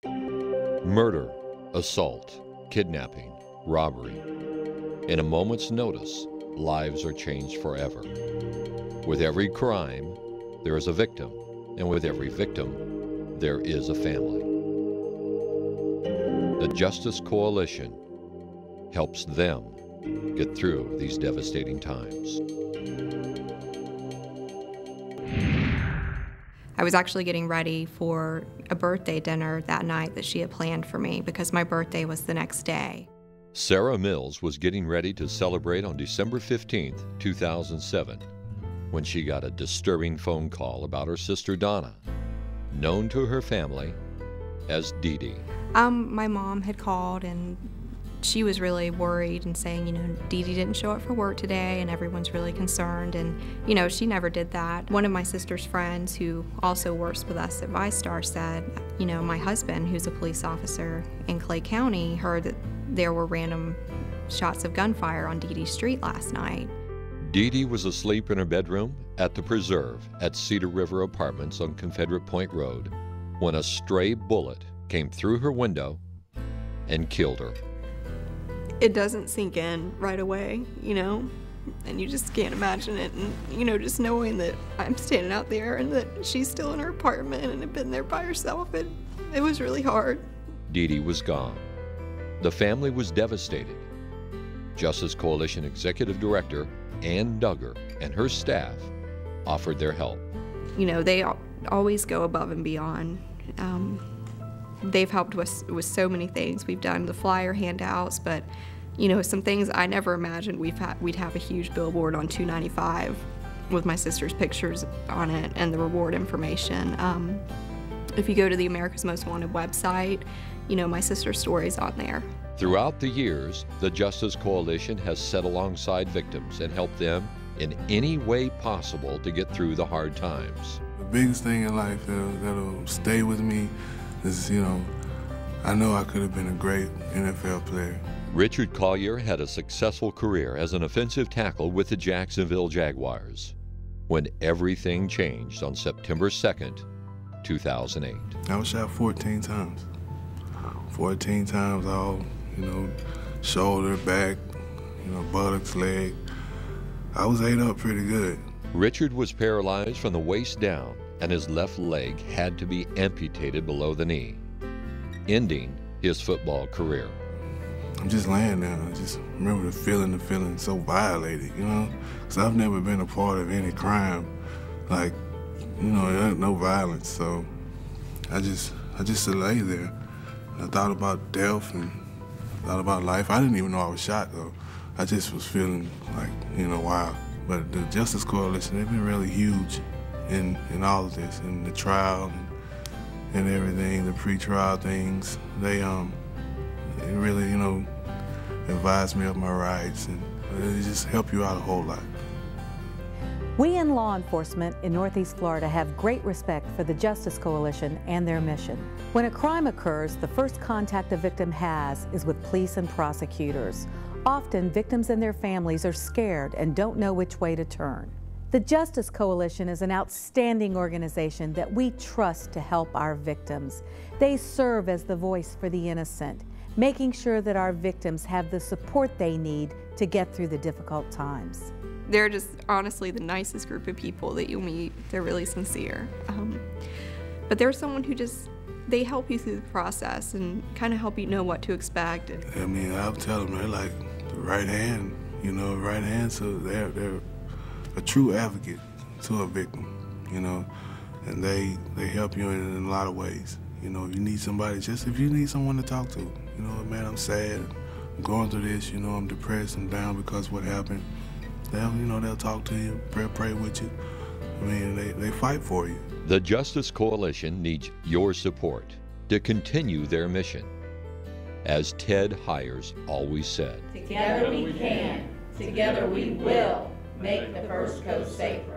Murder, assault, kidnapping, robbery. In a moment's notice, lives are changed forever. With every crime, there is a victim, and with every victim, there is a family. The Justice Coalition helps them get through these devastating times. I was actually getting ready for a birthday dinner that night that she had planned for me because my birthday was the next day. Sarah Mills was getting ready to celebrate on December 15, 2007, when she got a disturbing phone call about her sister Donna, known to her family as Dee Dee. My mom had called and she was really worried and saying, Dee Dee didn't show up for work today and everyone's really concerned, and she never did that. One of my sister's friends who also works with us at ViStar said, my husband, who's a police officer in Clay County, heard that there were random shots of gunfire on Dee Dee Street last night. Dee Dee was asleep in her bedroom at the Preserve at Cedar River Apartments on Confederate Point Road when a stray bullet came through her window and killed her. It doesn't sink in right away, and you just can't imagine it. And, just knowing that I'm standing out there and that she's still in her apartment and had been there by herself, it was really hard. Dee Dee was gone. The family was devastated. Justice Coalition Executive Director Ann Duggar and her staff offered their help. They always go above and beyond. They've helped us with so many things. We've done the flyer handouts, but some things I never imagined we'd have a huge billboard on 295 with my sister's pictures on it and the reward information. If you go to the America's Most Wanted website, my sister's story's on there. Throughout the years, the Justice Coalition has sat alongside victims and helped them in any way possible to get through the hard times. The biggest thing in life that'll stay with me is, I know I could have been a great NFL player. Richard Collier had a successful career as an offensive tackle with the Jacksonville Jaguars when everything changed on September 2nd, 2008. I was shot 14 times. 14 times all, shoulder, back, buttocks, leg. I was ate up pretty good. Richard was paralyzed from the waist down, and his left leg had to be amputated below the knee, ending his football career. I'm just laying there. I just remember the feeling so violated, because I've never been a part of any crime, like, no violence. So I just lay there. I thought about death and thought about life. I didn't even know I was shot, though. I just was feeling like, wow. But the Justice Coalition, they've been really huge in all of this, in the trial and everything, the pre-trial things. They really, advised me of my rights, and they just help you out a whole lot. We in law enforcement in Northeast Florida have great respect for the Justice Coalition and their mission. When a crime occurs, the first contact a victim has is with police and prosecutors. Often, victims and their families are scared and don't know which way to turn. The Justice Coalition is an outstanding organization that we trust to help our victims. They serve as the voice for the innocent, making sure that our victims have the support they need to get through the difficult times. They're just honestly the nicest group of people that you'll meet. They're really sincere. But they're someone who they help you through the process and kind of help you know what to expect. I mean, I'll tell them they're like the right hand, right hand, so they're a true advocate to a victim, and they help you in a lot of ways. You need somebody, just if you need someone to talk to, man, I'm sad, I'm going through this, I'm depressed, I'm down because what happened. They'll talk to you, pray with you. I mean, they fight for you. The Justice Coalition needs your support to continue their mission. As Ted Hires always said, together we can, together we will make the First Coast safer.